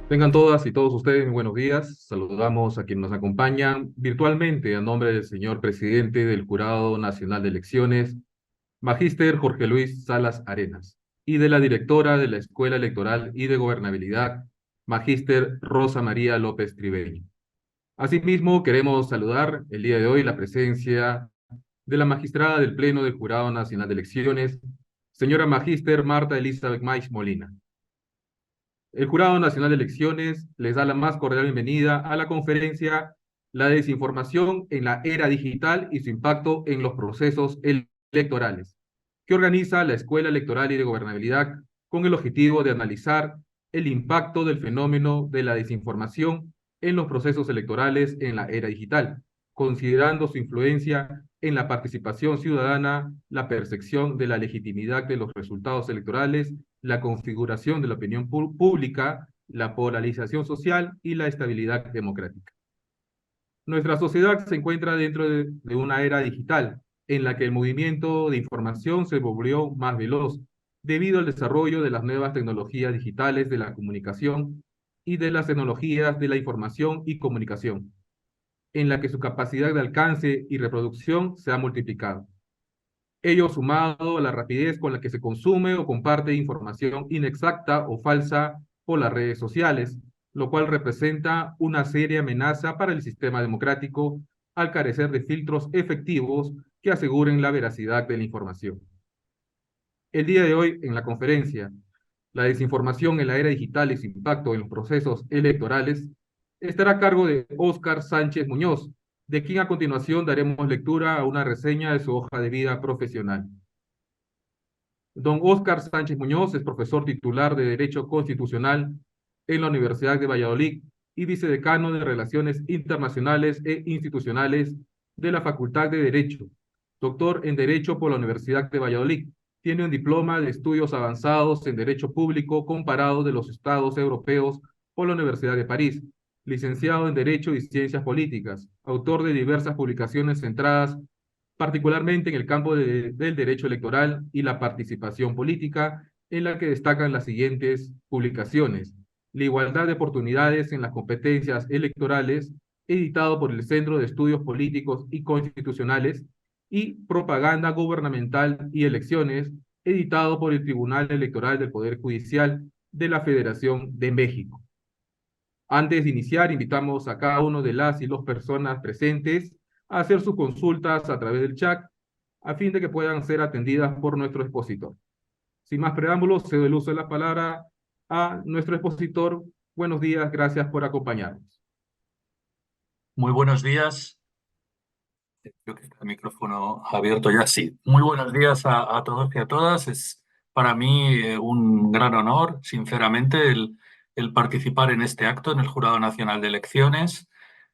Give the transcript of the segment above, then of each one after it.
Tengan todas y todos ustedes muy buenos días. Saludamos a quienes nos acompañan virtualmente a nombre del señor presidente del Jurado Nacional de Elecciones, Magíster Jorge Luis Salas Arenas, y de la directora de la Escuela Electoral y de Gobernabilidad, Magíster Rosa María López Tribeño. Asimismo, queremos saludar el día de hoy la presencia de la magistrada del Pleno del Jurado Nacional de Elecciones, señora Magíster Marta Elizabeth Maich Molina. El Jurado Nacional de Elecciones les da la más cordial bienvenida a la conferencia La desinformación en la era digital y su impacto en los procesos electorales, que organiza la Escuela Electoral y de Gobernabilidad con el objetivo de analizar el impacto del fenómeno de la desinformación en los procesos electorales en la era digital, considerando su influencia en la participación ciudadana, la percepción de la legitimidad de los resultados electorales, la configuración de la opinión pública, la polarización social y la estabilidad democrática. Nuestra sociedad se encuentra dentro de una era digital en la que el movimiento de información se volvió más veloz debido al desarrollo de las nuevas tecnologías digitales de la comunicación y de las tecnologías de la información y comunicación, en la que su capacidad de alcance y reproducción se ha multiplicado. Ello sumado a la rapidez con la que se consume o comparte información inexacta o falsa por las redes sociales, lo cual representa una seria amenaza para el sistema democrático al carecer de filtros efectivos que aseguren la veracidad de la información. El día de hoy, en la conferencia La desinformación en la era digital y su impacto en los procesos electorales, estará a cargo de Óscar Sánchez Muñoz, de quien a continuación daremos lectura a una reseña de su hoja de vida profesional. Don Óscar Sánchez Muñoz es profesor titular de Derecho Constitucional en la Universidad de Valladolid y vicedecano de Relaciones Internacionales e Institucionales de la Facultad de Derecho, doctor en Derecho por la Universidad de Valladolid. Tiene un diploma de estudios avanzados en Derecho Público comparado de los Estados europeos por la Universidad de París, licenciado en Derecho y Ciencias Políticas, autor de diversas publicaciones centradas particularmente en el campo del derecho electoral y la participación política, en la que destacan las siguientes publicaciones: La igualdad de oportunidades en las competencias electorales, editado por el Centro de Estudios Políticos y Constitucionales, y Propaganda Gubernamental y Elecciones, editado por el Tribunal Electoral del Poder Judicial de la Federación de México. Antes de iniciar, invitamos a cada uno de las y los personas presentes a hacer sus consultas a través del chat a fin de que puedan ser atendidas por nuestro expositor. Sin más preámbulos, cedo el uso de la palabra a nuestro expositor. Buenos días, gracias por acompañarnos. Muy buenos días. Creo que está el micrófono abierto ya, sí. Muy buenos días a todos y a todas. Es para mí un gran honor, sinceramente, el participar en este acto en el Jurado Nacional de Elecciones.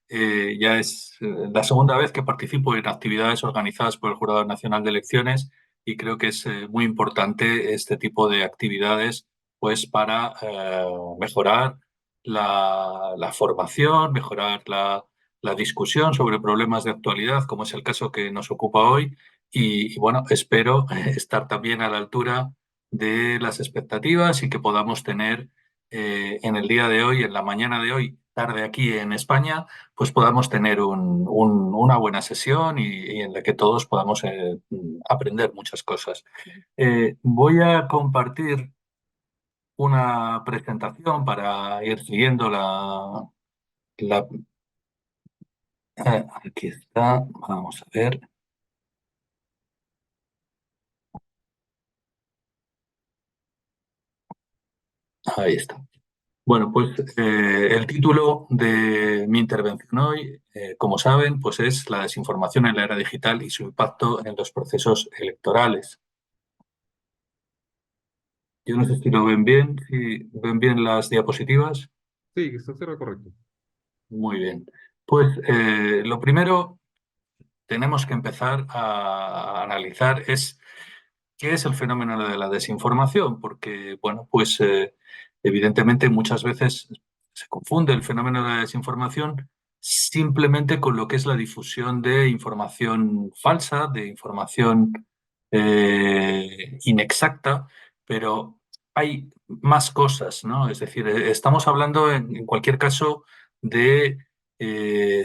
Ya es la segunda vez que participo en actividades organizadas por el Jurado Nacional de Elecciones y creo que es muy importante este tipo de actividades pues para mejorar la formación, mejorar la discusión sobre problemas de actualidad, como es el caso que nos ocupa hoy. Y bueno, espero estar también a la altura de las expectativas y que podamos tener en el día de hoy, en la mañana de hoy, tarde aquí en España, pues podamos tener una buena sesión y en la que todos podamos aprender muchas cosas. Voy a compartir una presentación para ir siguiendo la aquí está, vamos a ver, ahí está. Bueno, pues el título de mi intervención hoy, como saben, pues es La desinformación en la era digital y su impacto en los procesos electorales. Yo no sé si lo ven bien, si ven bien las diapositivas. Sí, está correcto. Muy bien. Pues lo primero tenemos que empezar a analizar es qué es el fenómeno de la desinformación, porque, bueno, pues evidentemente muchas veces se confunde el fenómeno de la desinformación simplemente con lo que es la difusión de información falsa, de información inexacta, pero hay más cosas, ¿no? Es decir, estamos hablando en cualquier caso de,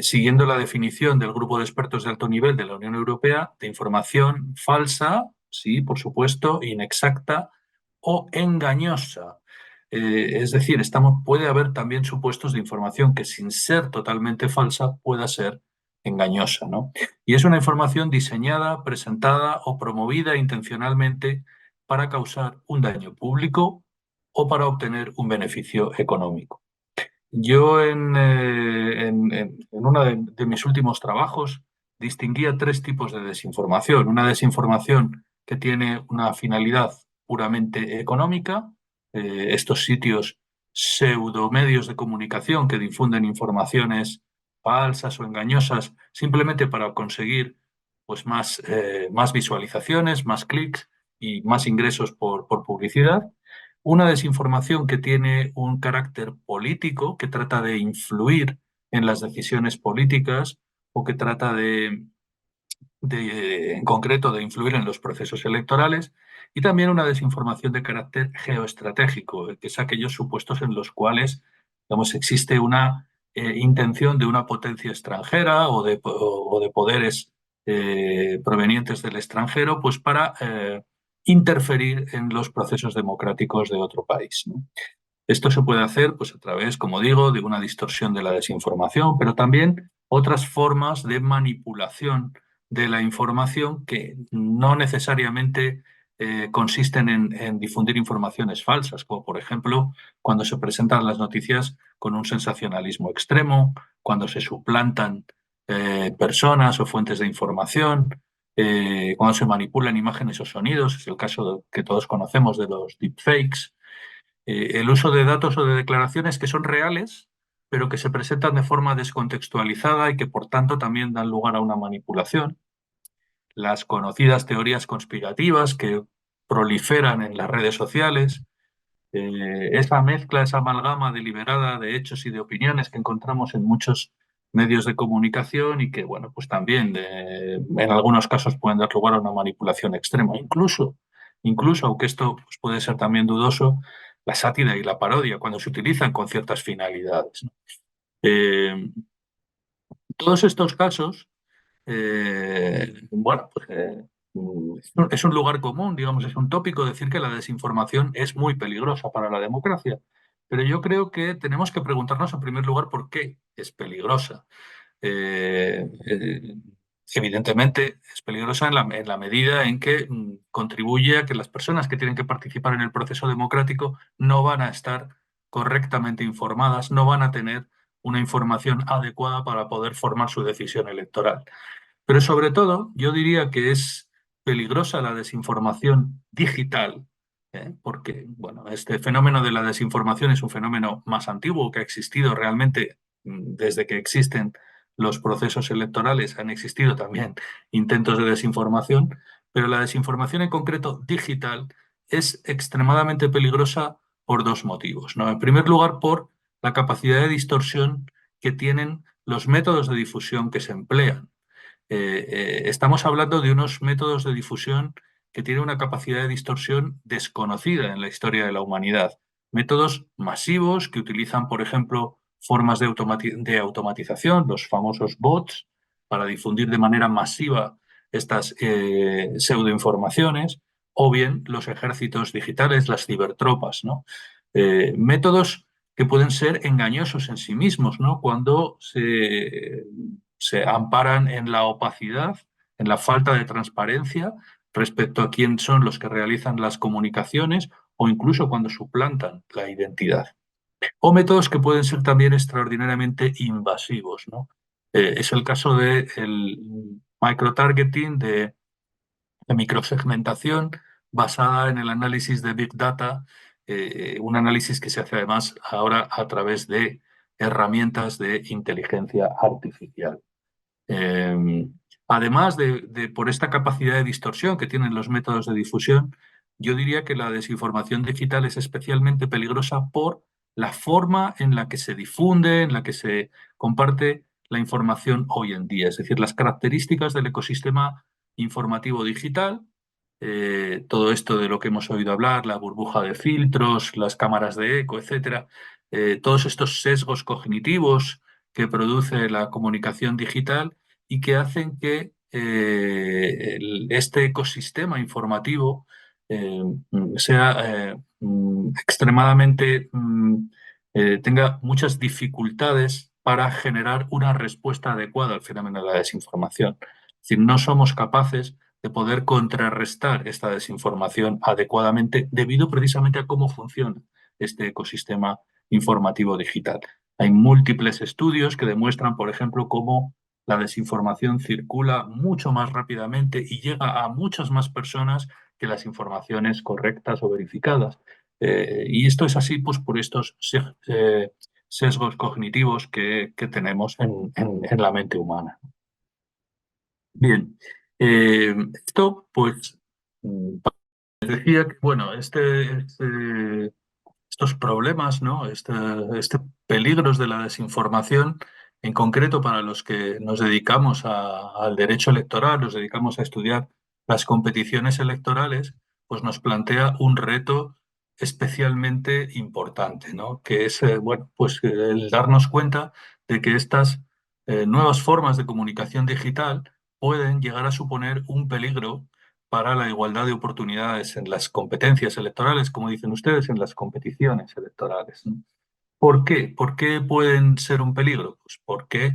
siguiendo la definición del grupo de expertos de alto nivel de la Unión Europea, de información falsa, sí, por supuesto, inexacta o engañosa. Es decir, puede haber también supuestos de información que sin ser totalmente falsa pueda ser engañosa, ¿no? Y es una información diseñada, presentada o promovida intencionalmente para causar un daño público o para obtener un beneficio económico. Yo en uno de mis últimos trabajos distinguía tres tipos de desinformación. Una desinformación que tiene una finalidad puramente económica, estos sitios pseudomedios de comunicación que difunden informaciones falsas o engañosas simplemente para conseguir pues, más visualizaciones, más clics y más ingresos por publicidad. Una desinformación que tiene un carácter político, que trata de influir en las decisiones políticas o que trata en concreto, de influir en los procesos electorales. Y también una desinformación de carácter geoestratégico, que es aquellos supuestos en los cuales, digamos, existe una intención de una potencia extranjera o de poderes provenientes del extranjero, pues para interferir en los procesos democráticos de otro país, ¿no? Esto se puede hacer pues, a través, como digo, de una distorsión de la desinformación, pero también otras formas de manipulación de la información que no necesariamente consisten en difundir informaciones falsas, como por ejemplo cuando se presentan las noticias con un sensacionalismo extremo, cuando se suplantan personas o fuentes de información, cuando se manipulan imágenes o sonidos, es el caso que todos conocemos de los deepfakes, el uso de datos o de declaraciones que son reales, pero que se presentan de forma descontextualizada y que por tanto también dan lugar a una manipulación. Las conocidas teorías conspirativas que proliferan en las redes sociales, esa mezcla, esa amalgama deliberada de hechos y de opiniones que encontramos en muchos medios de comunicación y que, bueno, pues también en algunos casos pueden dar lugar a una manipulación extrema. Incluso aunque esto pues, puede ser también dudoso, la sátira y la parodia cuando se utilizan con ciertas finalidades, ¿no? Todos estos casos bueno, pues es un lugar común, digamos, es un tópico decir que la desinformación es muy peligrosa para la democracia. Pero yo creo que tenemos que preguntarnos en primer lugar por qué es peligrosa. Eh, eh, Evidentemente es peligrosa en la medida en que contribuye a que las personas que tienen que participar en el proceso democrático no van a estar correctamente informadas, no van a tener una información adecuada para poder formar su decisión electoral. Pero sobre todo, yo diría que es peligrosa la desinformación digital, porque bueno, este fenómeno de la desinformación es un fenómeno más antiguo que ha existido realmente desde que existen los procesos electorales, han existido también intentos de desinformación, pero la desinformación en concreto digital es extremadamente peligrosa por dos motivos, ¿no? En primer lugar, por la capacidad de distorsión que tienen los métodos de difusión que se emplean. Estamos hablando de unos métodos de difusión que tienen una capacidad de distorsión desconocida en la historia de la humanidad. Métodos masivos que utilizan, por ejemplo, formas de automatización, los famosos bots, para difundir de manera masiva estas pseudoinformaciones, o bien los ejércitos digitales, las cibertropas, ¿no? Métodos que pueden ser engañosos en sí mismos, ¿no? Cuando se amparan en la opacidad, en la falta de transparencia respecto a quién son los que realizan las comunicaciones o incluso cuando suplantan la identidad. O métodos que pueden ser también extraordinariamente invasivos, ¿no? Es el caso del microtargeting, de microsegmentación basada en el análisis de Big Data, un análisis que se hace además ahora a través de herramientas de inteligencia artificial. Eh, Además por esta capacidad de distorsión que tienen los métodos de difusión, yo diría que la desinformación digital es especialmente peligrosa por la forma en la que se difunde, en la que se comparte la información hoy en día, es decir, las características del ecosistema informativo digital todo esto de lo que hemos oído hablar, la burbuja de filtros, las cámaras de eco, etcétera, todos estos sesgos cognitivos que produce la comunicación digital y que hacen que este ecosistema informativo sea extremadamente, tenga muchas dificultades para generar una respuesta adecuada al fenómeno de la desinformación. Es decir, no somos capaces de poder contrarrestar esta desinformación adecuadamente debido precisamente a cómo funciona este ecosistema informativo digital. Hay múltiples estudios que demuestran, por ejemplo, cómo la desinformación circula mucho más rápidamente y llega a muchas más personas que las informaciones correctas o verificadas. Y esto es así pues, por estos sesgos cognitivos que tenemos en la mente humana. Bien, esto pues mm, decía que, bueno, estos problemas, ¿no? Este peligros de la desinformación, en concreto para los que nos dedicamos al derecho electoral, nos dedicamos a estudiar las competiciones electorales, pues nos plantea un reto especialmente importante, ¿no? Que es, bueno, pues el darnos cuenta de que estas nuevas formas de comunicación digital pueden llegar a suponer un peligro para la igualdad de oportunidades en las competencias electorales, como dicen ustedes, en las competiciones electorales, ¿no? ¿Por qué? ¿Por qué pueden ser un peligro? Pues porque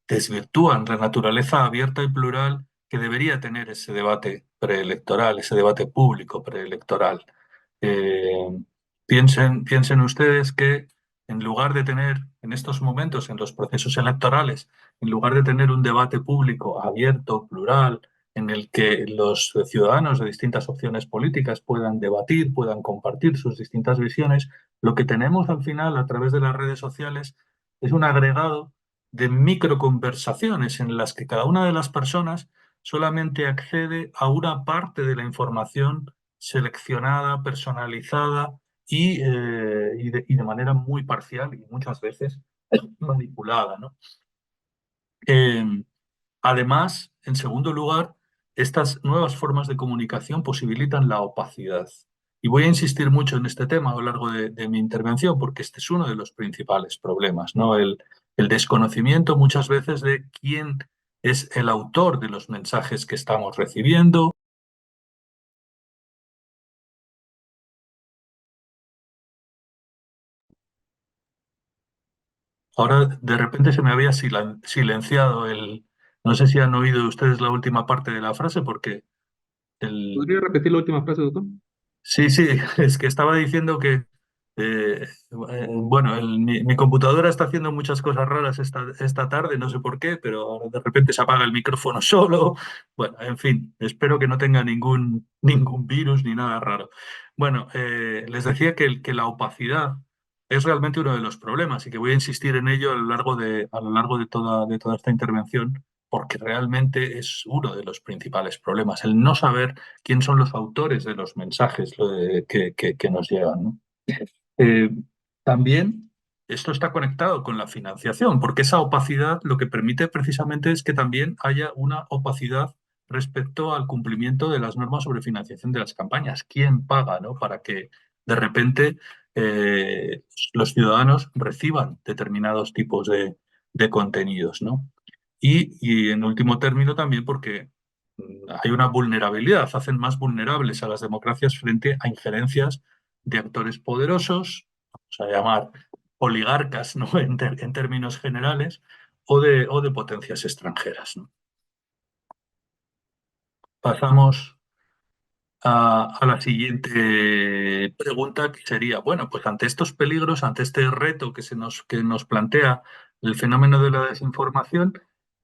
desvirtúan la naturaleza abierta y plural que debería tener ese debate preelectoral, ese debate público preelectoral. Eh, piensen ustedes que en lugar de tener en estos momentos, en los procesos electorales, en lugar de tener un debate público abierto, plural, en el que los ciudadanos de distintas opciones políticas puedan debatir, puedan compartir sus distintas visiones, lo que tenemos al final a través de las redes sociales es un agregado de microconversaciones en las que cada una de las personas solamente accede a una parte de la información seleccionada, personalizada y de manera muy parcial y muchas veces manipulada, ¿no? Eh, Además, en segundo lugar, estas nuevas formas de comunicación posibilitan la opacidad. Y voy a insistir mucho en este tema a lo largo de mi intervención porque este es uno de los principales problemas, ¿no? El desconocimiento muchas veces de quién es el autor de los mensajes que estamos recibiendo. Ahora de repente se me había silenciado el... No sé si han oído ustedes la última parte de la frase porque el, ¿Podría repetir la última frase, doctor? sí, sí, es que estaba diciendo que, bueno, mi computadora está haciendo muchas cosas raras esta tarde, no sé por qué, pero ahora de repente se apaga el micrófono solo. Bueno, en fin, espero que no tenga ningún virus ni nada raro. Bueno, les decía que la opacidad es realmente uno de los problemas y que voy a insistir en ello a lo largo de toda esta intervención, porque realmente es uno de los principales problemas, el no saber quién son los autores de los mensajes que nos llegan, ¿no? Eh, También esto está conectado con la financiación, porque esa opacidad lo que permite precisamente es que también haya una opacidad respecto al cumplimiento de las normas sobre financiación de las campañas. ¿Quién paga, ¿no? Para que de repente eh, los ciudadanos reciban determinados tipos de contenidos, ¿no? Y en último término también porque hay una vulnerabilidad, hacen más vulnerables a las democracias frente a injerencias de actores poderosos, vamos a llamar oligarcas, ¿no? En términos generales, o de potencias extranjeras, ¿no? Pasamos a la siguiente pregunta, que sería, bueno, pues ante estos peligros, ante este reto que nos plantea el fenómeno de la desinformación,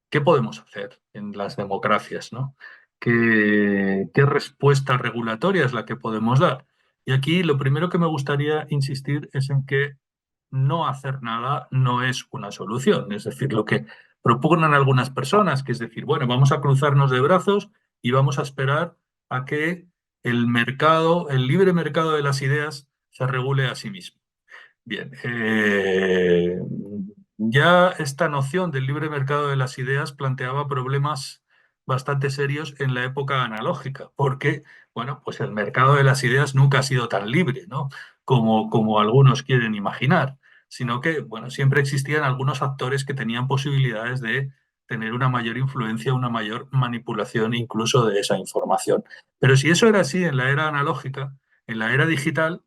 ¿qué podemos hacer en las democracias, ¿no? ¿Qué respuesta regulatoria es la que podemos dar? Y aquí lo primero que me gustaría insistir es en que no hacer nada no es una solución. Es decir, lo que proponen algunas personas, que es decir, bueno, vamos a cruzarnos de brazos y vamos a esperar a que el mercado, el libre mercado de las ideas, se regule a sí mismo. Bien, ya esta noción del libre mercado de las ideas planteaba problemas bastante serios en la época analógica, porque, bueno, pues el mercado de las ideas nunca ha sido tan libre, ¿no? Como algunos quieren imaginar, sino que, bueno, siempre existían algunos actores que tenían posibilidades de tener una mayor influencia, una mayor manipulación incluso de esa información. Pero si eso era así en la era analógica, en la era digital,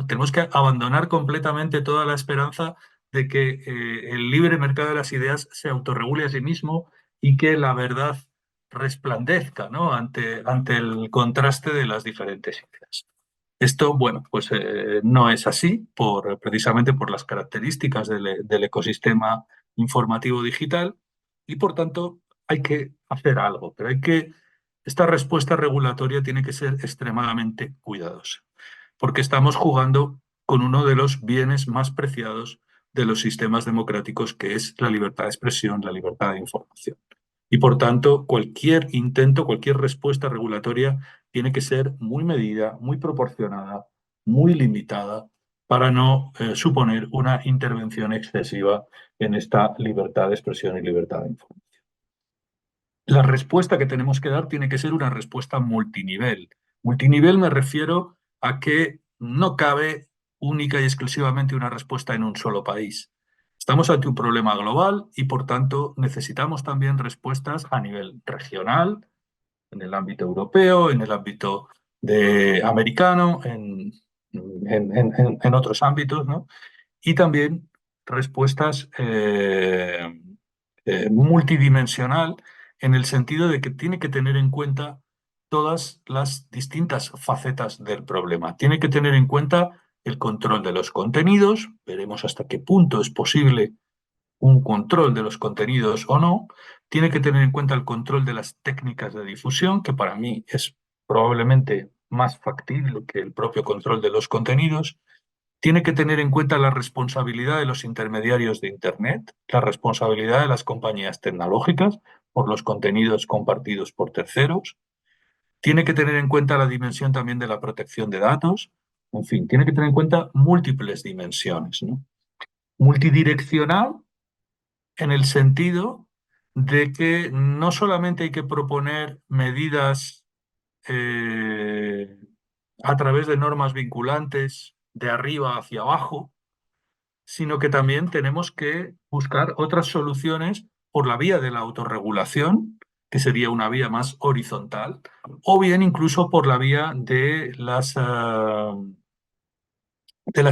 tenemos que abandonar completamente toda la esperanza de que el libre mercado de las ideas se autorregule a sí mismo y que la verdad resplandezca, ¿no? ante el contraste de las diferentes ideas. Esto, bueno, pues no es así precisamente por las características del ecosistema informativo digital y por tanto hay que hacer algo, pero esta respuesta regulatoria tiene que ser extremadamente cuidadosa, porque estamos jugando con uno de los bienes más preciados de los sistemas democráticos, que es la libertad de expresión, la libertad de información. Y por tanto, cualquier intento, cualquier respuesta regulatoria tiene que ser muy medida, muy proporcionada, muy limitada para no suponer una intervención excesiva en esta libertad de expresión y libertad de información. La respuesta que tenemos que dar tiene que ser una respuesta multinivel. Multinivel me refiero a que no cabe única y exclusivamente una respuesta en un solo país. Estamos ante un problema global y, por tanto, necesitamos también respuestas a nivel regional, en el ámbito europeo, en el ámbito americano, en otros ámbitos, ¿no? Y también respuestas multidimensional en el sentido de que tiene que tener en cuenta todas las distintas facetas del problema. Tiene que tener en cuenta el control de los contenidos, veremos hasta qué punto es posible un control de los contenidos o no. Tiene que tener en cuenta el control de las técnicas de difusión, que para mí es probablemente más factible que el propio control de los contenidos. Tiene que tener en cuenta la responsabilidad de los intermediarios de Internet, la responsabilidad de las compañías tecnológicas por los contenidos compartidos por terceros. Tiene que tener en cuenta la dimensión también de la protección de datos. En fin, tiene que tener en cuenta múltiples dimensiones, ¿no? Multidireccional en el sentido de que no solamente hay que proponer medidas eh, a través de normas vinculantes de arriba hacia abajo, sino que también tenemos que buscar otras soluciones por la vía de la autorregulación, que sería una vía más horizontal, o bien incluso por la vía de las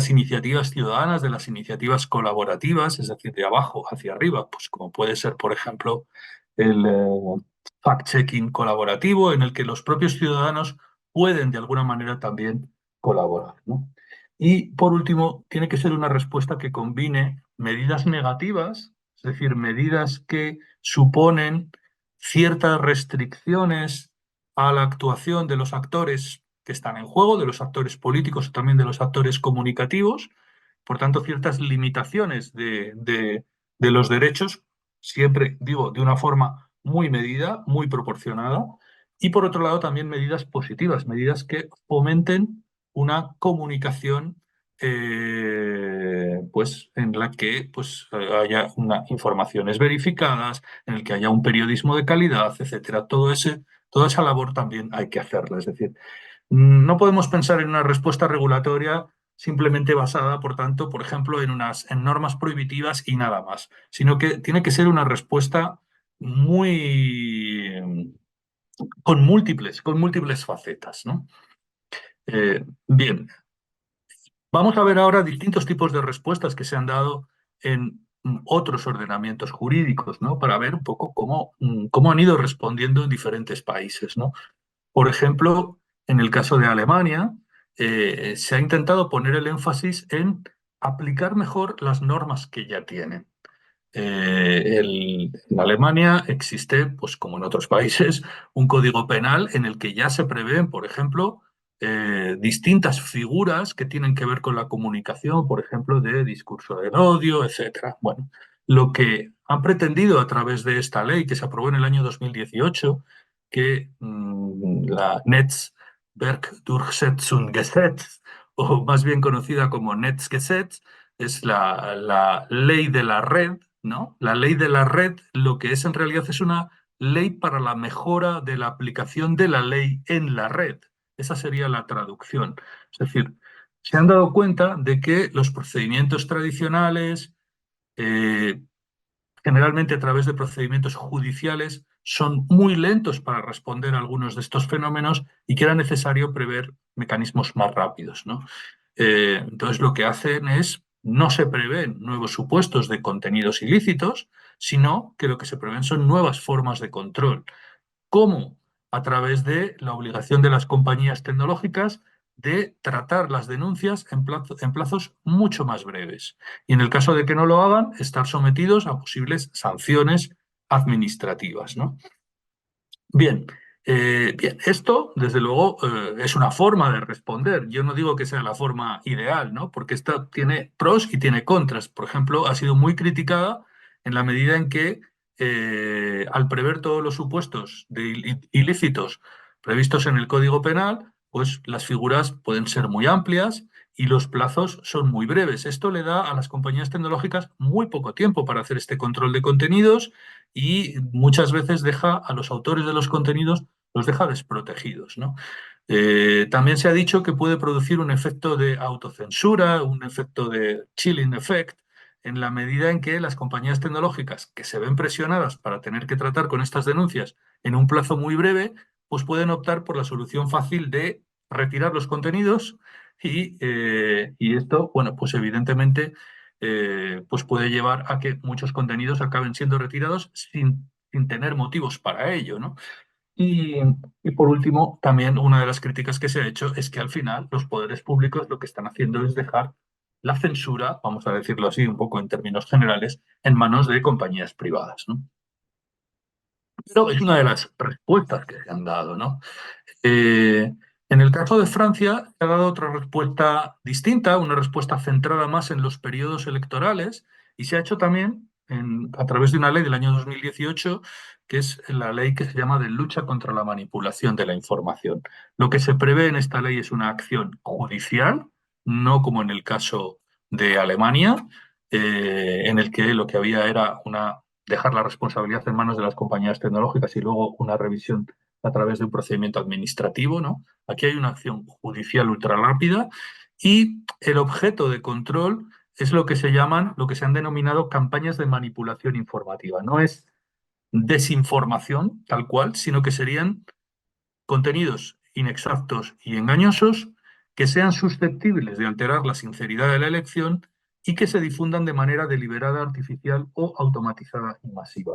iniciativas ciudadanas, de las iniciativas colaborativas, es decir, de abajo hacia arriba, pues como puede ser, por ejemplo, el fact-checking colaborativo, en el que los propios ciudadanos pueden de alguna manera también colaborar, ¿no? Y por último, tiene que ser una respuesta que combine medidas negativas, es decir, medidas que suponen ciertas restricciones a la actuación de los actores que están en juego, de los actores políticos, también de los actores comunicativos, por tanto, ciertas limitaciones de los derechos, siempre digo, de una forma muy medida, muy proporcionada, y por otro lado también medidas positivas, medidas que fomenten una comunicación pues, en la que pues, haya informaciones verificadas, en el que haya un periodismo de calidad, etcétera. Toda esa labor también hay que hacerla. Es decir, no podemos pensar en una respuesta regulatoria simplemente basada, por tanto, por ejemplo, en normas prohibitivas y nada más, sino que tiene que ser una respuesta muy con múltiples facetas, ¿no? Bien, vamos a ver ahora distintos tipos de respuestas que se han dado en otros ordenamientos jurídicos, ¿no? Para ver un poco cómo han ido respondiendo en diferentes países, ¿no? Por ejemplo, en el caso de Alemania, se ha intentado poner el énfasis en aplicar mejor las normas que ya tienen. En Alemania existe, pues como en otros países, un código penal en el que ya se prevén, por ejemplo, distintas figuras que tienen que ver con la comunicación, por ejemplo, de discurso del odio, etcétera. Bueno, lo que han pretendido a través de esta ley que se aprobó en el año 2018, que la Netzwerkdurchsetzungsgesetz, o más bien conocida como Netzgesetz, es la ley de la red, ¿no? La ley de la red lo que es en realidad es una ley para la mejora de la aplicación de la ley en la red. Esa sería la traducción. Es decir, se han dado cuenta de que los procedimientos tradicionales, eh, generalmente a través de procedimientos judiciales, son muy lentos para responder a algunos de estos fenómenos y que era necesario prever mecanismos más rápidos, ¿no? Entonces lo que hacen es, no se prevén nuevos supuestos de contenidos ilícitos, sino que lo que se prevén son nuevas formas de control. ¿Cómo? A través de la obligación de las compañías tecnológicas de tratar las denuncias en plazos mucho más breves. Y en el caso de que no lo hagan, estar sometidos a posibles sanciones administrativas, ¿no? Bien, bien, esto desde luego es una forma de responder. Yo no digo que sea la forma ideal, ¿no? Porque esta tiene pros y tiene contras. Por ejemplo, ha sido muy criticada en la medida en que al prever todos los supuestos de ilícitos previstos en el Código Penal, pues las figuras pueden ser muy amplias y los plazos son muy breves. Esto le da a las compañías tecnológicas muy poco tiempo para hacer este control de contenidos y muchas veces deja a los autores de los contenidos, los deja desprotegidos, ¿no? También se ha dicho que puede producir un efecto de autocensura, un efecto de chilling effect, en la medida en que las compañías tecnológicas que se ven presionadas para tener que tratar con estas denuncias en un plazo muy breve, pues pueden optar por la solución fácil de retirar los contenidos y esto, bueno, pues evidentemente pues puede llevar a que muchos contenidos acaben siendo retirados sin tener motivos para ello, ¿no? Y, y por último, también una de las críticas que se ha hecho es que al final los poderes públicos lo que están haciendo es dejar la censura, vamos a decirlo así, un poco en términos generales, en manos de compañías privadas, ¿no? Pero es una de las respuestas que se han dado, ¿no? Eh, en el caso de Francia, se ha dado otra respuesta distinta, una respuesta centrada más en los periodos electorales, y se ha hecho también a través de una ley del año 2018, que es la ley que se llama de lucha contra la manipulación de la información. Lo que se prevé en esta ley es una acción judicial, no como en el caso de Alemania, en el que lo que había era dejar la responsabilidad en manos de las compañías tecnológicas y luego una revisión a través de un procedimiento administrativo, ¿no? Aquí hay una acción judicial ultra rápida y el objeto de control es lo que se llaman, lo que se han denominado campañas de manipulación informativa. No es desinformación tal cual, sino que serían contenidos inexactos y engañosos que sean susceptibles de alterar la sinceridad de la elección y que se difundan de manera deliberada, artificial o automatizada y masiva.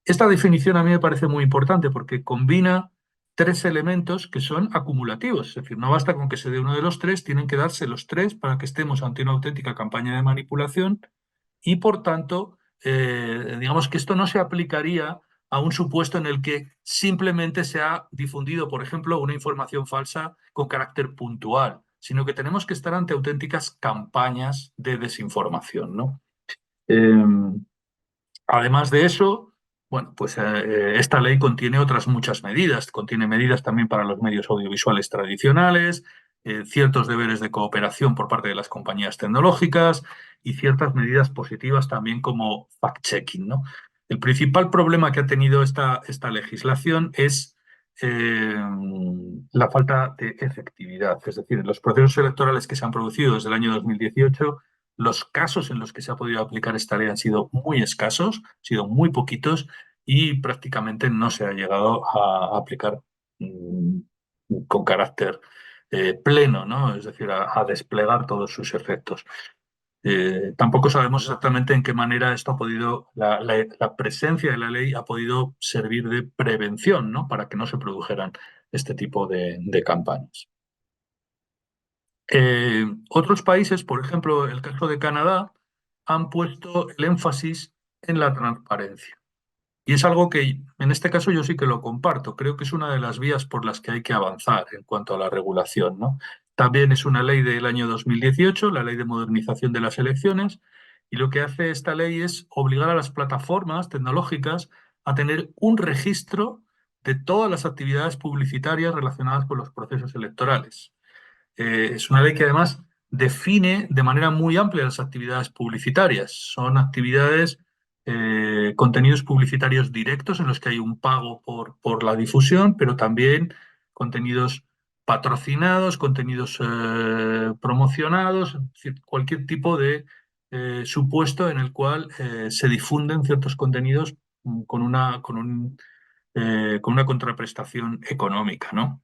Esta definición a mí me parece muy importante porque combina tres elementos que son acumulativos, es decir, no basta con que se dé uno de los tres, tienen que darse los tres para que estemos ante una auténtica campaña de manipulación y, por tanto, digamos que esto no se aplicaría a un supuesto en el que simplemente se ha difundido, por ejemplo, una información falsa con carácter puntual, sino que tenemos que estar ante auténticas campañas de desinformación, ¿no? Eh, Además de eso, bueno, pues esta ley contiene otras muchas medidas. Contiene medidas también para los medios audiovisuales tradicionales, ciertos deberes de cooperación por parte de las compañías tecnológicas y ciertas medidas positivas también como fact-checking, ¿no? El principal problema que ha tenido esta legislación es la falta de efectividad. Es decir, en los procesos electorales que se han producido desde el año 2018, los casos en los que se ha podido aplicar esta ley han sido muy escasos, han sido muy poquitos y prácticamente no se ha llegado a aplicar mm, con carácter pleno, ¿no? Es decir, a desplegar todos sus efectos. Tampoco sabemos exactamente en qué manera esto ha podido, la presencia de la ley ha podido servir de prevención, ¿no? Para que no se produjeran este tipo de campañas. Otros países, por ejemplo, el caso de Canadá, han puesto el énfasis en la transparencia. Y es algo que en este caso yo sí que lo comparto. Creo que es una de las vías por las que hay que avanzar en cuanto a la regulación, ¿no? También es una ley del año 2018, la Ley de Modernización de las Elecciones, y lo que hace esta ley es obligar a las plataformas tecnológicas a tener un registro de todas las actividades publicitarias relacionadas con los procesos electorales. Es una ley que además define de manera muy amplia las actividades publicitarias. Son actividades contenidos publicitarios directos en los que hay un pago por la difusión, pero también contenidos patrocinados, contenidos promocionados, es decir, cualquier tipo de supuesto en el cual se difunden ciertos contenidos con una contraprestación económica, ¿no?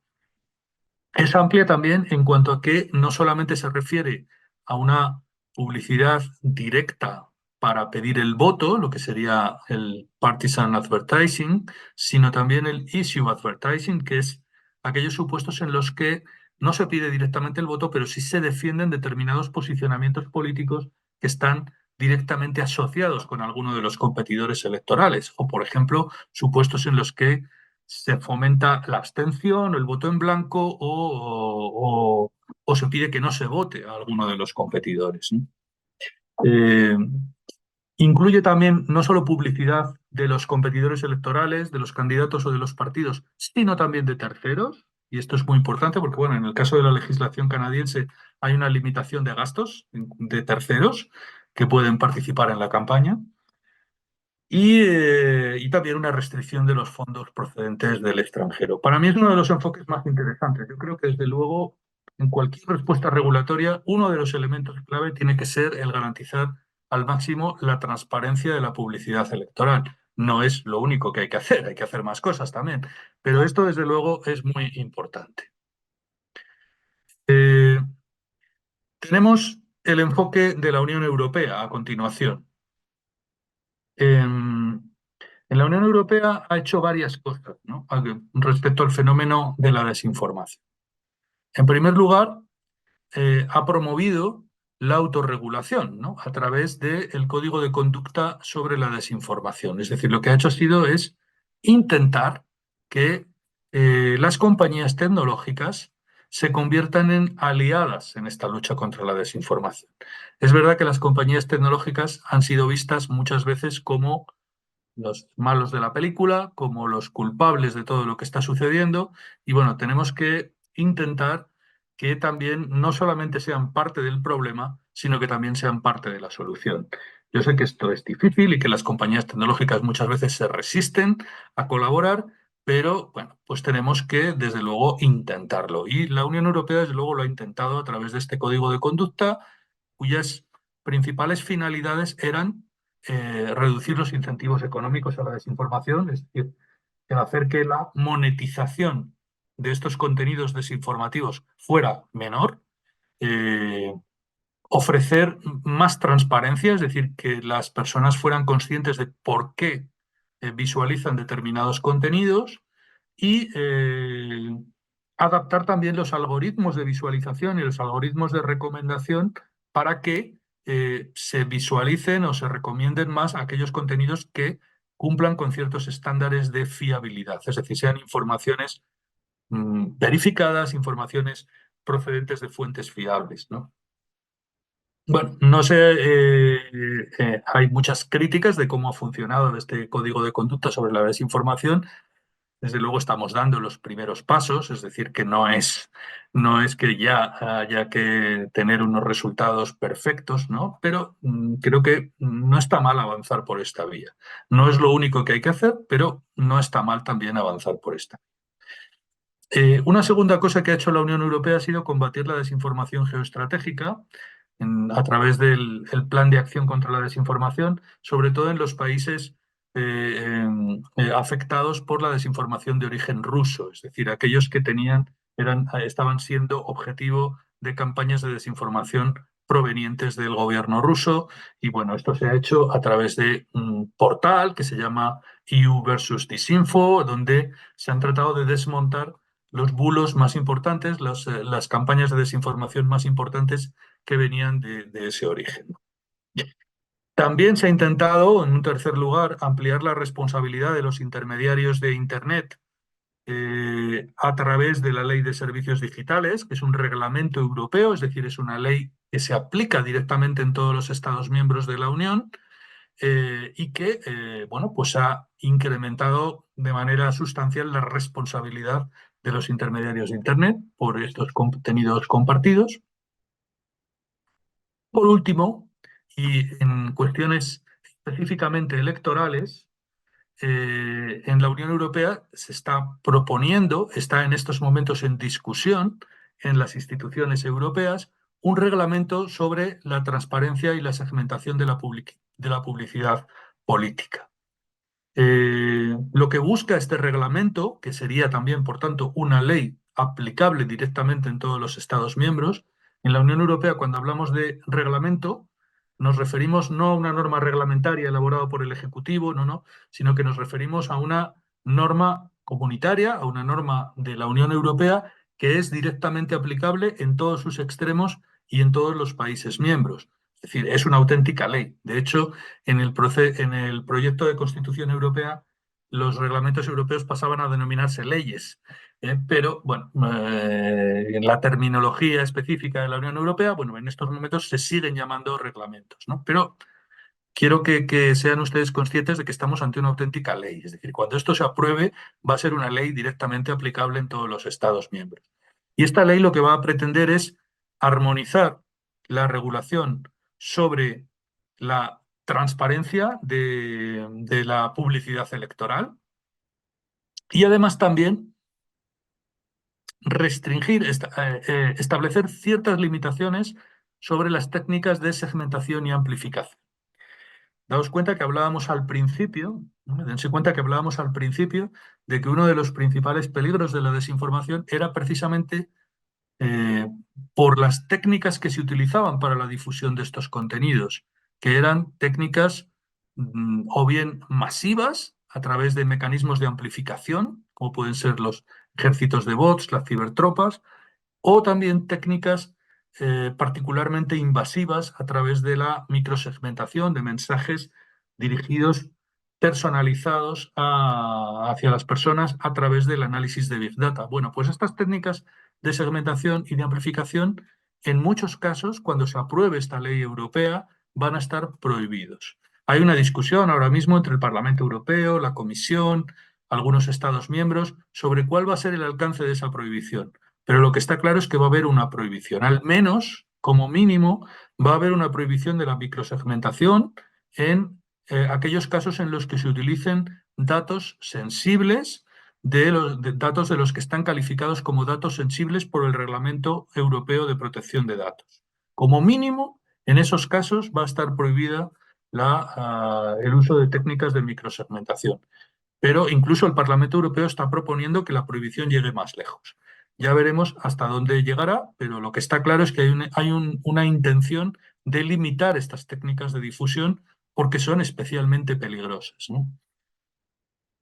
Es amplia también en cuanto a que no solamente se refiere a una publicidad directa para pedir el voto, lo que sería el partisan advertising, sino también el issue advertising, que es aquellos supuestos en los que no se pide directamente el voto, pero sí se defienden determinados posicionamientos políticos que están directamente asociados con alguno de los competidores electorales, o por ejemplo, supuestos en los que se fomenta la abstención o el voto en blanco o se pide que no se vote a alguno de los competidores, ¿no? Eh, Incluye también no solo publicidad de los competidores electorales, de los candidatos o de los partidos, sino también de terceros. Y esto es muy importante porque, bueno, en el caso de la legislación canadiense hay una limitación de gastos de terceros que pueden participar en la campaña y también una restricción de los fondos procedentes del extranjero. Para mí es uno de los enfoques más interesantes. Yo creo que, desde luego, en cualquier respuesta regulatoria, uno de los elementos clave tiene que ser el garantizar al máximo la transparencia de la publicidad electoral. No es lo único que hay que hacer más cosas también, pero esto, desde luego, es muy importante. Eh, Tenemos el enfoque de la Unión Europea a continuación. En, En la Unión Europea ha hecho varias cosas, ¿no?, respecto al fenómeno de la desinformación. En primer lugar, ha promovido la autorregulación, ¿no?, a través del Código de Conducta sobre la Desinformación. Es decir, lo que ha hecho es intentar que las compañías tecnológicas se conviertan en aliadas en esta lucha contra la desinformación. Es verdad que las compañías tecnológicas han sido vistas muchas veces como los malos de la película, como los culpables de todo lo que está sucediendo. Y bueno, tenemos que intentar que también no solamente sean parte del problema, sino que también sean parte de la solución. Yo sé que esto es difícil y que las compañías tecnológicas muchas veces se resisten a colaborar, pero bueno, pues tenemos que, desde luego, intentarlo. Y la Unión Europea, desde luego, lo ha intentado a través de este código de conducta, cuyas principales finalidades eran reducir los incentivos económicos a la desinformación, es decir, el hacer que la monetización de estos contenidos desinformativos fuera menor, eh, ofrecer más transparencia, es decir, que las personas fueran conscientes de por qué visualizan determinados contenidos y adaptar también los algoritmos de visualización y los algoritmos de recomendación para que se visualicen o se recomienden más aquellos contenidos que cumplan con ciertos estándares de fiabilidad, es decir, sean informaciones verificadas, informaciones procedentes de fuentes fiables, ¿no? Bueno, no sé, hay muchas críticas de cómo ha funcionado este código de conducta sobre la desinformación. Desde luego estamos dando los primeros pasos, es decir, que no es que ya haya que tener unos resultados perfectos, ¿no? Pero creo que no está mal avanzar por esta vía. No es lo único que hay que hacer, pero no está mal también avanzar por esta. Una segunda cosa que ha hecho la Unión Europea ha sido combatir la desinformación geoestratégica a través del el Plan de Acción contra la Desinformación, sobre todo en los países afectados por la desinformación de origen ruso, es decir, aquellos que estaban siendo objetivo de campañas de desinformación provenientes del gobierno ruso. Y bueno, esto se ha hecho a través de un portal que se llama EU versus Disinfo, donde se han tratado de desmontar los bulos más importantes, las campañas de desinformación más importantes que venían de ese origen. También se ha intentado, en un tercer lugar, ampliar la responsabilidad de los intermediarios de Internet a través de la Ley de Servicios Digitales, que es un reglamento europeo, es decir, es una ley que se aplica directamente en todos los Estados miembros de la Unión y que bueno, pues ha incrementado de manera sustancial la responsabilidad de los intermediarios de Internet por estos contenidos compartidos. Por último, y en cuestiones específicamente electorales, en la Unión Europea se está proponiendo, está en estos momentos en discusión en las instituciones europeas, un reglamento sobre la transparencia y la segmentación de la publicidad política. Lo que busca este reglamento, que sería también, por tanto, una ley aplicable directamente en todos los Estados miembros, en la Unión Europea, cuando hablamos de reglamento, nos referimos no a una norma reglamentaria elaborada por el Ejecutivo, no, sino que nos referimos a una norma comunitaria, a una norma de la Unión Europea que es directamente aplicable en todos sus extremos y en todos los países miembros. Es decir, es una auténtica ley. De hecho, en el proyecto de Constitución Europea, los reglamentos europeos pasaban a denominarse leyes. Pero, bueno, en la terminología específica de la Unión Europea, bueno, en estos momentos se siguen llamando reglamentos, ¿no? Pero quiero que sean ustedes conscientes de que estamos ante una auténtica ley. Es decir, cuando esto se apruebe, va a ser una ley directamente aplicable en todos los Estados miembros. Y esta ley lo que va a pretender es armonizar la regulación sobre la transparencia de la publicidad electoral y además también establecer ciertas limitaciones sobre las técnicas de segmentación y amplificación. Daos cuenta que hablábamos al principio, ¿no? Dense cuenta que hablábamos al principio de que uno de los principales peligros de la desinformación era precisamente eh, por las técnicas que se utilizaban para la difusión de estos contenidos, que eran técnicas o bien masivas a través de mecanismos de amplificación, como pueden ser los ejércitos de bots, las cibertropas, o también técnicas particularmente invasivas a través de la microsegmentación de mensajes dirigidos, personalizados hacia las personas a través del análisis de Big Data. Bueno, pues estas técnicas de segmentación y de amplificación, en muchos casos, cuando se apruebe esta ley europea, van a estar prohibidos. Hay una discusión ahora mismo entre el Parlamento Europeo, la Comisión, algunos Estados miembros, sobre cuál va a ser el alcance de esa prohibición. Pero lo que está claro es que va a haber una prohibición. Al menos, como mínimo, va a haber una prohibición de la microsegmentación en aquellos casos en los que se utilicen datos sensibles de datos de los que están calificados como datos sensibles por el Reglamento Europeo de Protección de Datos. Como mínimo, en esos casos va a estar prohibida el uso de técnicas de microsegmentación. Pero incluso el Parlamento Europeo está proponiendo que la prohibición llegue más lejos. Ya veremos hasta dónde llegará, pero lo que está claro es que una intención de limitar estas técnicas de difusión porque son especialmente peligrosas, ¿no?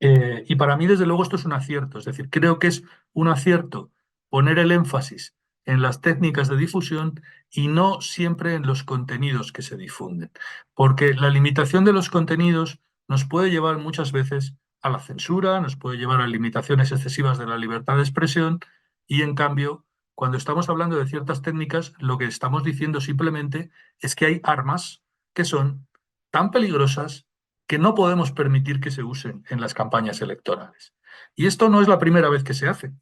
Y para mí, desde luego, esto es un acierto. Es decir, creo que es un acierto poner el énfasis en las técnicas de difusión y no siempre en los contenidos que se difunden. Porque la limitación de los contenidos nos puede llevar muchas veces a la censura, nos puede llevar a limitaciones excesivas de la libertad de expresión y, en cambio, cuando estamos hablando de ciertas técnicas, lo que estamos diciendo simplemente es que hay armas que son tan peligrosas que no podemos permitir que se usen en las campañas electorales. Y esto no es la primera vez que se hace.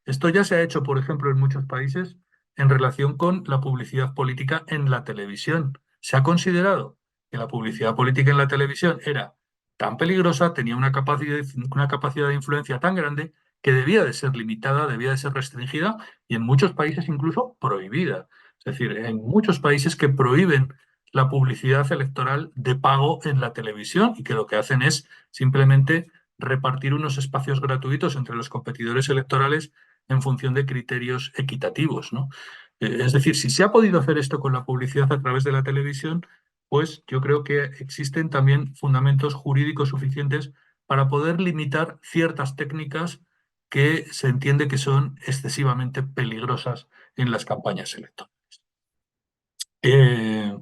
Esto ya se ha hecho, por ejemplo, en muchos países en relación con la publicidad política en la televisión. Se ha considerado que la publicidad política en la televisión era tan peligrosa, tenía una capacidad de influencia tan grande que debía de ser limitada, debía de ser restringida y en muchos países incluso prohibida. Es decir, en muchos países que prohíben la publicidad electoral de pago en la televisión y que lo que hacen es simplemente repartir unos espacios gratuitos entre los competidores electorales en función de criterios equitativos, ¿no? Es decir, si se ha podido hacer esto con la publicidad a través de la televisión, pues yo creo que existen también fundamentos jurídicos suficientes para poder limitar ciertas técnicas que se entiende que son excesivamente peligrosas en las campañas electorales. Eh,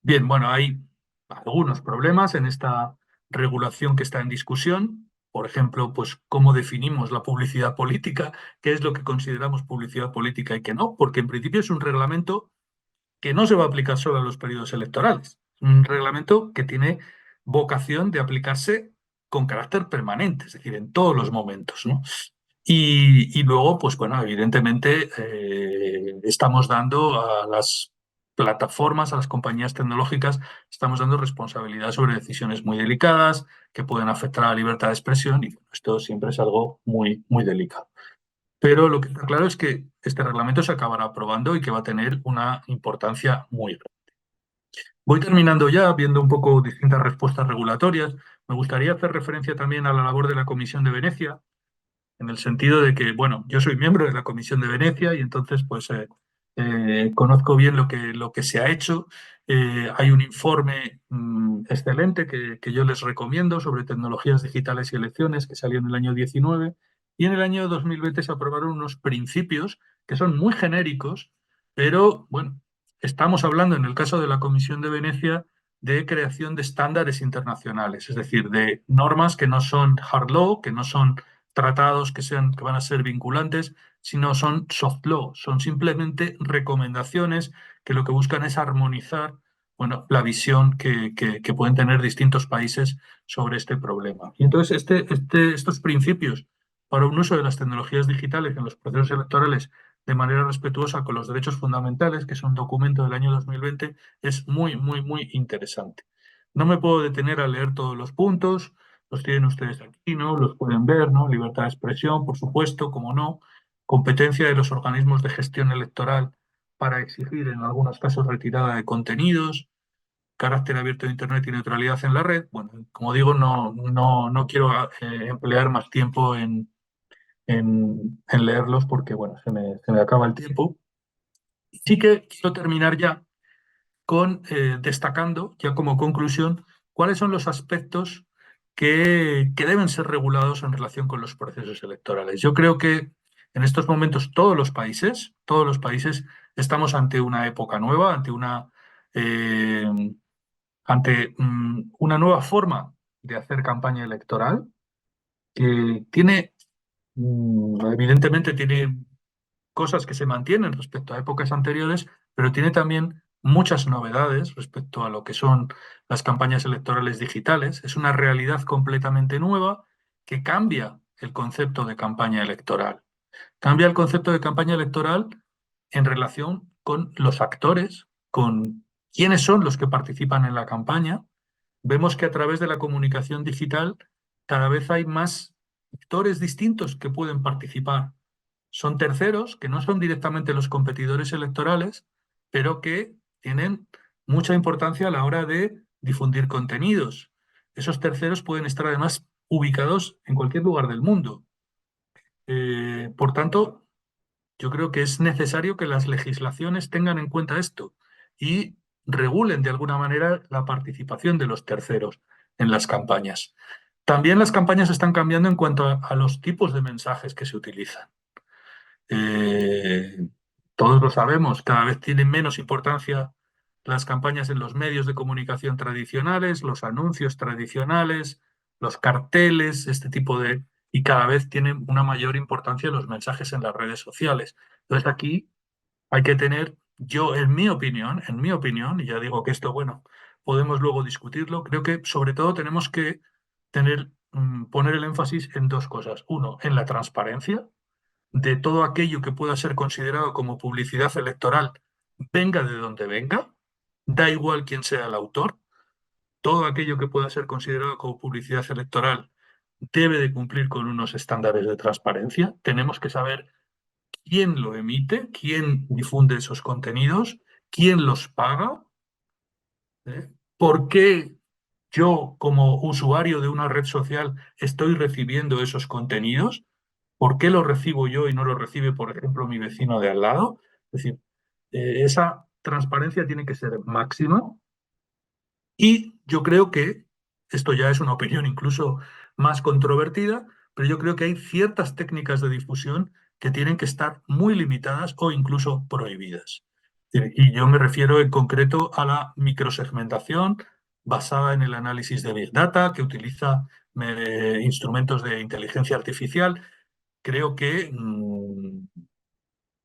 Bien, bueno, hay algunos problemas en esta regulación que está en discusión. Por ejemplo, pues cómo definimos la publicidad política, qué es lo que consideramos publicidad política y qué no, porque en principio es un reglamento que no se va a aplicar solo a los periodos electorales. Un reglamento que tiene vocación de aplicarse con carácter permanente, es decir, en todos los momentos, ¿no? Y luego, pues bueno, evidentemente estamos dando a las plataformas, a las compañías tecnológicas, estamos dando responsabilidad sobre decisiones muy delicadas que pueden afectar a la libertad de expresión y esto siempre es algo muy, muy delicado. Pero lo que está claro es que este reglamento se acabará aprobando y que va a tener una importancia muy grande. Voy terminando ya, viendo un poco distintas respuestas regulatorias. Me gustaría hacer referencia también a la labor de la Comisión de Venecia, en el sentido de que, bueno, yo soy miembro de la Comisión de Venecia y entonces pues conozco bien lo que se ha hecho. Hay un informe excelente que yo les recomiendo sobre tecnologías digitales y elecciones que salió en el año 19 y en el año 2020 se aprobaron unos principios que son muy genéricos, pero bueno, estamos hablando en el caso de la Comisión de Venecia de creación de estándares internacionales, es decir, de normas que no son hard law, que no son tratados que van a ser vinculantes, sino son soft law, son simplemente recomendaciones que lo que buscan es armonizar, bueno, la visión que pueden tener distintos países sobre este problema. Y entonces estos principios para un uso de las tecnologías digitales en los procesos electorales de manera respetuosa con los derechos fundamentales, que es un documento del año 2020, es muy, muy, muy interesante. No me puedo detener a leer todos los puntos, los tienen ustedes aquí, ¿no? Los pueden ver, ¿no? Libertad de expresión, por supuesto, como no. Competencia de los organismos de gestión electoral para exigir, en algunos casos, retirada de contenidos, carácter abierto de Internet y neutralidad en la red. Bueno, como digo, no quiero emplear más tiempo en leerlos porque, bueno, se me acaba el tiempo. Sí que quiero terminar ya con destacando, ya como conclusión, cuáles son los aspectos que deben ser regulados en relación con los procesos electorales. Yo creo que en estos momentos todos los países estamos ante una época nueva, eh, ante una nueva forma de hacer campaña electoral que tiene, evidentemente, tiene cosas que se mantienen respecto a épocas anteriores, pero tiene también muchas novedades respecto a lo que son las campañas electorales digitales. Es una realidad completamente nueva que cambia el concepto de campaña electoral. Cambia el concepto de campaña electoral en relación con los actores, con quiénes son los que participan en la campaña. Vemos que a través de la comunicación digital cada vez hay más actores distintos que pueden participar. Son terceros que no son directamente los competidores electorales, pero que tienen mucha importancia a la hora de difundir contenidos. Esos terceros pueden estar además ubicados en cualquier lugar del mundo. Por tanto, yo creo que es necesario que las legislaciones tengan en cuenta esto y regulen de alguna manera la participación de los terceros en las campañas. También las campañas están cambiando en cuanto a los tipos de mensajes que se utilizan. Eh, Todos lo sabemos, cada vez tienen menos importancia las campañas en los medios de comunicación tradicionales, los anuncios tradicionales, los carteles, este tipo de... Y cada vez tienen una mayor importancia los mensajes en las redes sociales. Entonces aquí hay que tener, yo en mi opinión, y ya digo que esto, bueno, podemos luego discutirlo, creo que sobre todo tenemos que tener, poner el énfasis en dos cosas. Uno, en la transparencia de todo aquello que pueda ser considerado como publicidad electoral, venga de donde venga, da igual quién sea el autor, todo aquello que pueda ser considerado como publicidad electoral debe de cumplir con unos estándares de transparencia. Tenemos que saber quién lo emite, quién difunde esos contenidos, quién los paga, ¿eh? ¿Por qué yo, como usuario de una red social, estoy recibiendo esos contenidos? ¿Por qué los recibo yo y no los recibe, por ejemplo, mi vecino de al lado? Es decir, esa transparencia tiene que ser máxima y yo creo que, esto ya es una opinión incluso más controvertida, pero yo creo que hay ciertas técnicas de difusión que tienen que estar muy limitadas o incluso prohibidas. Y yo me refiero en concreto a la microsegmentación basada en el análisis de Big Data, que utiliza instrumentos de inteligencia artificial. Creo que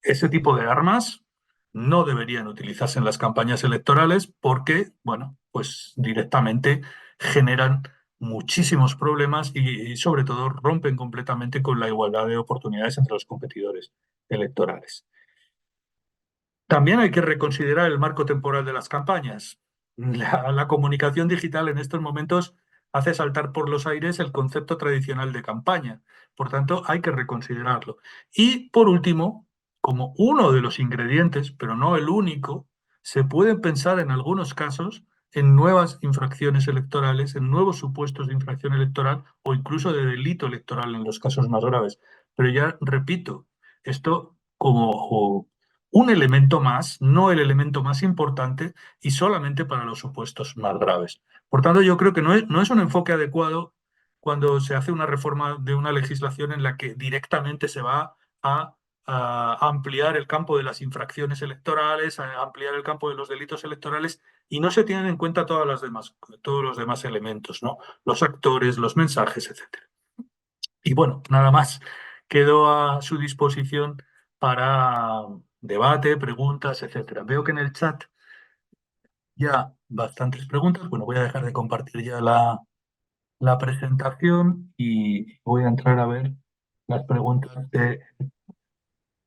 ese tipo de armas no deberían utilizarse en las campañas electorales porque, bueno, pues directamente generan muchísimos problemas y sobre todo rompen completamente con la igualdad de oportunidades entre los competidores electorales. También hay que reconsiderar el marco temporal de las campañas. La comunicación digital en estos momentos hace saltar por los aires el concepto tradicional de campaña. Por tanto, hay que reconsiderarlo. Y por último, como uno de los ingredientes, pero no el único, se puede pensar en algunos casos en nuevas infracciones electorales, en nuevos supuestos de infracción electoral o incluso de delito electoral en los casos más graves. Pero ya repito, esto como un elemento más, no el elemento más importante y solamente para los supuestos más graves. Por tanto, yo creo que no es un enfoque adecuado cuando se hace una reforma de una legislación en la que directamente se va a ampliar el campo de las infracciones electorales, a ampliar el campo de los delitos electorales y no se tienen en cuenta todos los demás elementos, ¿no? Los actores, los mensajes, etcétera. Y bueno, nada más. Quedo a su disposición para debate, preguntas, etcétera. Veo que en el chat ya bastantes preguntas. Bueno, voy a dejar de compartir ya la presentación y voy a entrar a ver las preguntas de...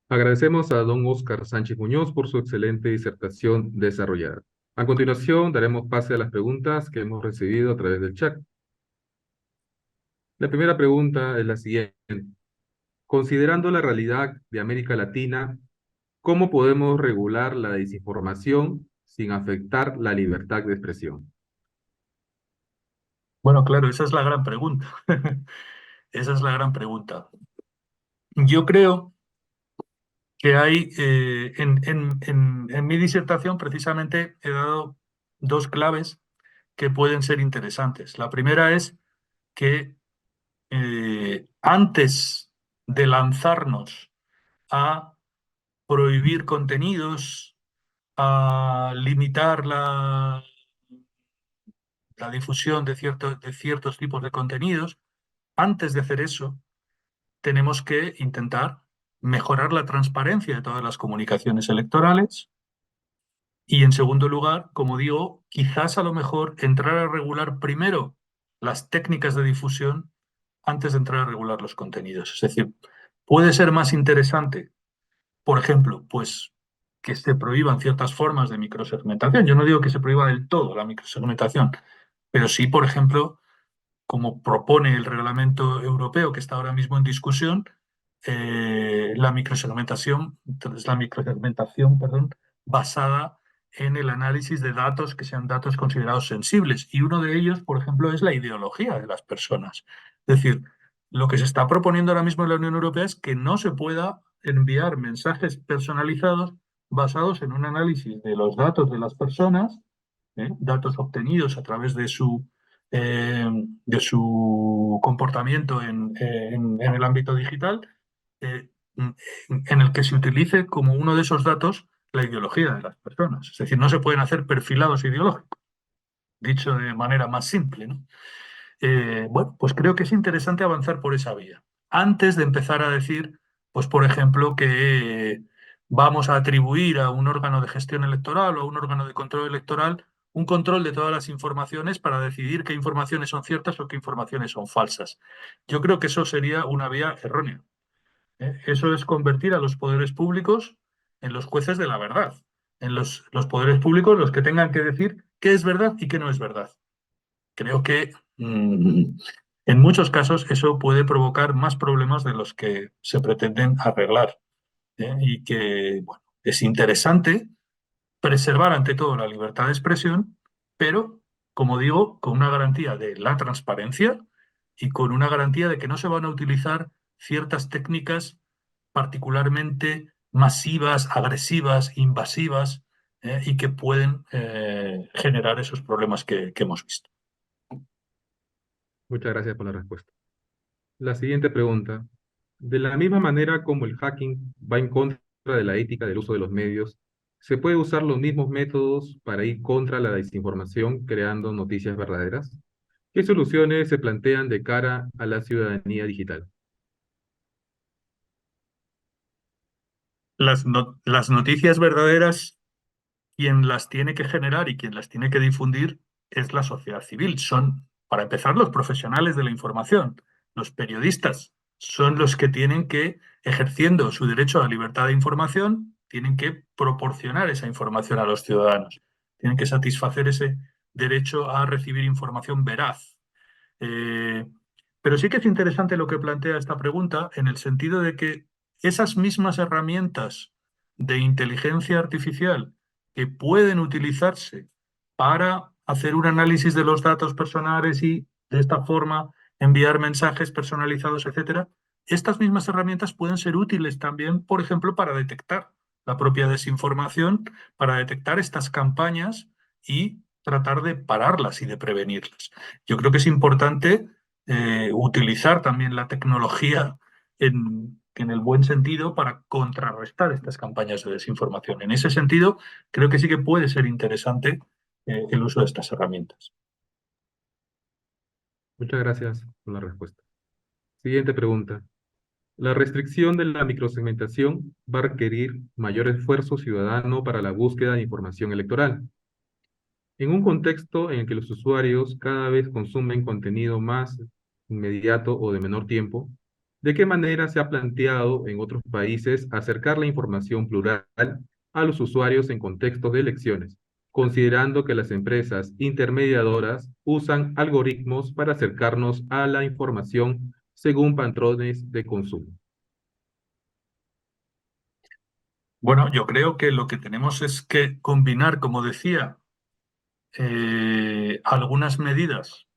Agradecemos a don Óscar Sánchez Muñoz por su excelente disertación desarrollada. A continuación, daremos pase a las preguntas que hemos recibido a través del chat. La primera pregunta es la siguiente. Considerando la realidad de América Latina, ¿cómo podemos regular la desinformación sin afectar la libertad de expresión? Bueno, claro, esa es la gran pregunta. Esa es la gran pregunta. Yo creo que hay, en mi disertación precisamente he dado dos claves que pueden ser interesantes. La primera es que antes de lanzarnos a prohibir contenidos, a limitar la difusión de ciertos tipos de contenidos, antes de hacer eso, tenemos que intentar mejorar la transparencia de todas las comunicaciones electorales y, en segundo lugar, como digo, quizás a lo mejor entrar a regular primero las técnicas de difusión antes de entrar a regular los contenidos. Es decir, puede ser más interesante, por ejemplo, pues que se prohíban ciertas formas de microsegmentación. Yo no digo que se prohíba del todo la microsegmentación, pero sí, por ejemplo, como propone el reglamento europeo que está ahora mismo en discusión, la microsegmentación, perdón, basada en el análisis de datos que sean datos considerados sensibles. Y uno de ellos, por ejemplo, es la ideología de las personas. Es decir, lo que se está proponiendo ahora mismo en la Unión Europea es que no se pueda enviar mensajes personalizados basados en un análisis de los datos de las personas, datos obtenidos a través de su comportamiento en el ámbito digital, eh, en el que se utilice como uno de esos datos la ideología de las personas. Es decir, no se pueden hacer perfilados ideológicos, dicho de manera más simple, ¿no? Bueno, pues creo que es interesante avanzar por esa vía. Antes de empezar a decir, pues por ejemplo, que vamos a atribuir a un órgano de gestión electoral o a un órgano de control electoral un control de todas las informaciones para decidir qué informaciones son ciertas o qué informaciones son falsas. Yo creo que eso sería una vía errónea. Eso es convertir a los poderes públicos en los jueces de la verdad, en los poderes públicos los que tengan que decir qué es verdad y qué no es verdad. Creo que en muchos casos eso puede provocar más problemas de los que se pretenden arreglar, y que bueno, es interesante preservar ante todo la libertad de expresión, pero, como digo, con una garantía de la transparencia y con una garantía de que no se van a utilizar ciertas técnicas particularmente masivas, agresivas, invasivas, y que pueden generar esos problemas que hemos visto. Muchas gracias por la respuesta. La siguiente pregunta. De la misma manera como el hacking va en contra de la ética del uso de los medios, ¿se puede usar los mismos métodos para ir contra la desinformación creando noticias verdaderas? ¿Qué soluciones se plantean de cara a la ciudadanía digital? Las noticias verdaderas, quien las tiene que generar y quien las tiene que difundir es la sociedad civil. Son, para empezar, los profesionales de la información, los periodistas. Son los que tienen que, ejerciendo su derecho a la libertad de información, tienen que proporcionar esa información a los ciudadanos, tienen que satisfacer ese derecho a recibir información veraz. Eh, pero sí que es interesante lo que plantea esta pregunta en el sentido de que esas mismas herramientas de inteligencia artificial que pueden utilizarse para hacer un análisis de los datos personales y de esta forma enviar mensajes personalizados, etcétera, estas mismas herramientas pueden ser útiles también, por ejemplo, para detectar la propia desinformación, para detectar estas campañas y tratar de pararlas y de prevenirlas. Yo creo que es importante utilizar también la tecnología en el buen sentido para contrarrestar estas campañas de desinformación. En ese sentido, creo que sí que puede ser interesante el uso de estas herramientas. Muchas gracias por la respuesta. Siguiente pregunta. La restricción de la microsegmentación va a requerir mayor esfuerzo ciudadano para la búsqueda de información electoral. En un contexto en el que los usuarios cada vez consumen contenido más inmediato o de menor tiempo, ¿de qué manera se ha planteado en otros países acercar la información plural a los usuarios en contextos de elecciones, considerando que las empresas intermediadoras usan algoritmos para acercarnos a la información según patrones de consumo? Bueno, yo creo que lo que tenemos es que combinar, como decía, algunas medidas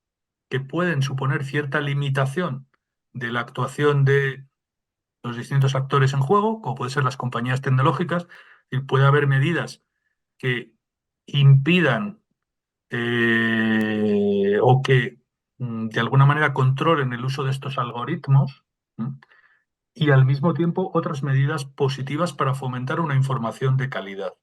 que pueden suponer cierta limitación de la actuación de los distintos actores en juego, como pueden ser las compañías tecnológicas, y puede haber medidas que impidan o que de alguna manera controlen el uso de estos algoritmos, ¿m? Y al mismo tiempo otras medidas positivas para fomentar una información de calidad.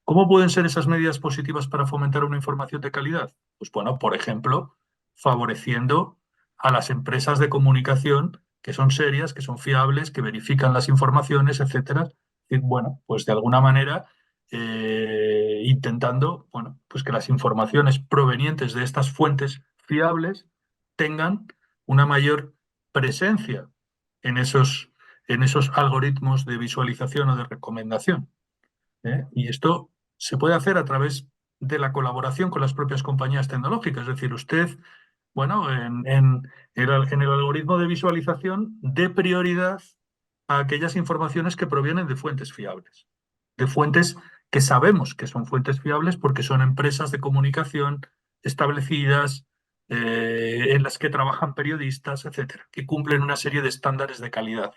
¿Cómo pueden ser esas medidas positivas para fomentar una información de calidad? Pues bueno, por ejemplo, favoreciendo a las empresas de comunicación que son serias, que son fiables, que verifican las informaciones, etcétera. Y bueno, pues de alguna manera intentando, bueno, pues que las informaciones provenientes de estas fuentes fiables tengan una mayor presencia en esos algoritmos de visualización o de recomendación. Y esto se puede hacer a través de la colaboración con las propias compañías tecnológicas. Es decir, usted, bueno, en el algoritmo de visualización, dé prioridad a aquellas informaciones que provienen de fuentes fiables, de fuentes que sabemos que son fuentes fiables porque son empresas de comunicación establecidas, en las que trabajan periodistas, etcétera, que cumplen una serie de estándares de calidad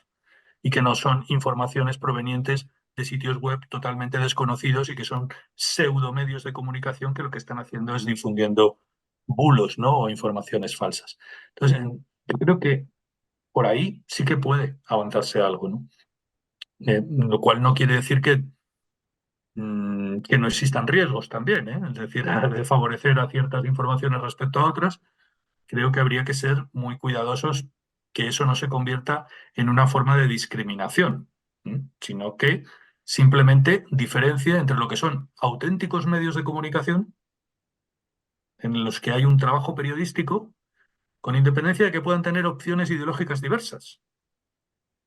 y que no son informaciones provenientes de sitios web totalmente desconocidos y que son pseudomedios de comunicación que lo que están haciendo es difundiendo bulos, ¿no? O informaciones falsas. Entonces, yo creo que por ahí sí que puede avanzarse algo, ¿no? Lo cual no quiere decir que no existan riesgos también, ¿eh? Es decir, de favorecer a ciertas informaciones respecto a otras, creo que habría que ser muy cuidadosos que eso no se convierta en una forma de discriminación, sino que simplemente diferencia entre lo que son auténticos medios de comunicación en los que hay un trabajo periodístico, con independencia de que puedan tener opciones ideológicas diversas,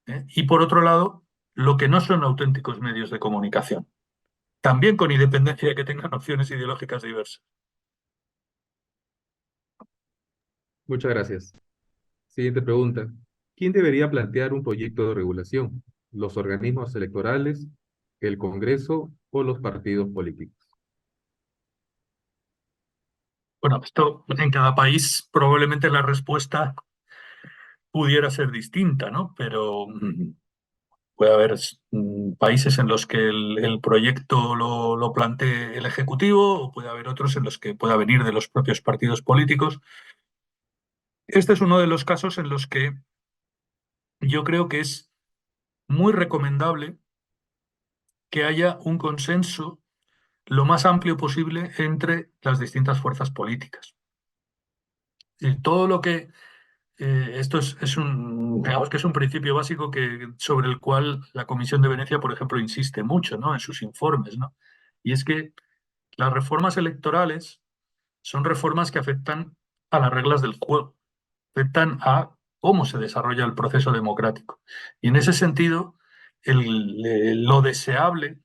y por otro lado, lo que no son auténticos medios de comunicación, también con independencia de que tengan opciones ideológicas diversas. Muchas gracias. Siguiente pregunta. ¿Quién debería plantear un proyecto de regulación? ¿Los organismos electorales, el Congreso o los partidos políticos? Bueno, esto en cada país probablemente la respuesta pudiera ser distinta, ¿no? Pero puede haber países en los que el proyecto lo plantee el Ejecutivo o puede haber otros en los que pueda venir de los propios partidos políticos. Este es uno de los casos en los que yo creo que es muy recomendable que haya un consenso lo más amplio posible entre las distintas fuerzas políticas. Y todo lo que esto digamos que es un principio básico sobre el cual la Comisión de Venecia, por ejemplo, insiste mucho, ¿no? En sus informes, ¿no? Y es que las reformas electorales son reformas que afectan a las reglas del juego, afectan a cómo se desarrolla el proceso democrático. Y en ese sentido, lo deseable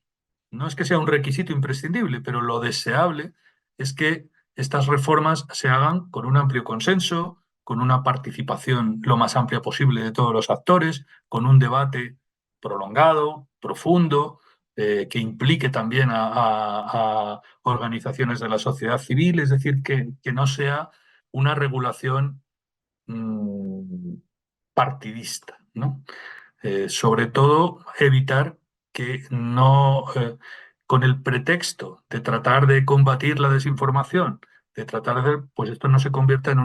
No es que sea un requisito imprescindible, pero lo deseable es que estas reformas se hagan con un amplio consenso, con una participación lo más amplia posible de todos los actores, con un debate prolongado, profundo, que implique también a organizaciones de la sociedad civil, es decir, que no sea una regulación mm, partidista, ¿no? Sobre todo evitar que no, con el pretexto de tratar de combatir la desinformación, de tratar de, pues esto no se convierta en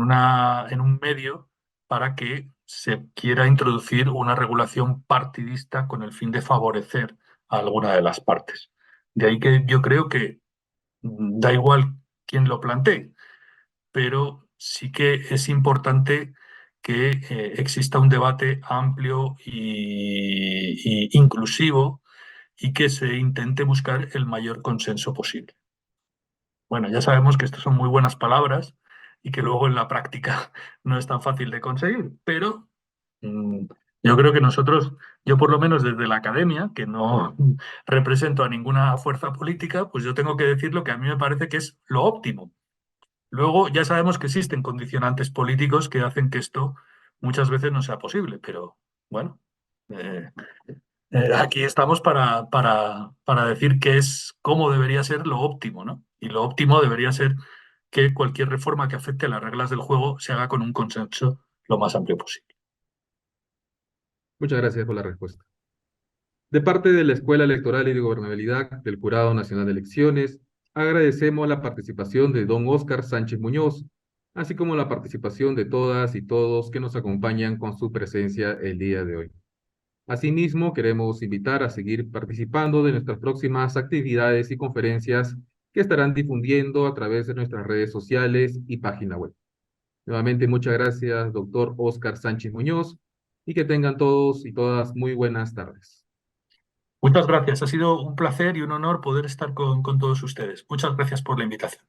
un medio para que se quiera introducir una regulación partidista con el fin de favorecer a alguna de las partes. De ahí que yo creo que da igual quién lo plantee, pero sí que es importante que exista un debate amplio y inclusivo y que se intente buscar el mayor consenso posible. Bueno, ya sabemos que estas son muy buenas palabras y que luego en la práctica no es tan fácil de conseguir, pero mm, yo creo que nosotros, yo por lo menos desde la academia, que no represento a ninguna fuerza política, pues yo tengo que decir lo que a mí me parece que es lo óptimo. Luego ya sabemos que existen condicionantes políticos que hacen que esto muchas veces no sea posible, pero bueno, eh, aquí estamos para decir qué es, cómo debería ser lo óptimo, ¿no? Y lo óptimo debería ser que cualquier reforma que afecte a las reglas del juego se haga con un consenso lo más amplio posible. Muchas gracias por la respuesta. De parte de la Escuela Electoral y de Gobernabilidad del Jurado Nacional de Elecciones, agradecemos la participación de don Óscar Sánchez Muñoz, así como la participación de todas y todos que nos acompañan con su presencia el día de hoy. Asimismo, queremos invitar a seguir participando de nuestras próximas actividades y conferencias que estarán difundiendo a través de nuestras redes sociales y página web. Nuevamente, muchas gracias, doctor Óscar Sánchez Muñoz, y que tengan todos y todas muy buenas tardes. Muchas gracias, ha sido un placer y un honor poder estar con todos ustedes. Muchas gracias por la invitación.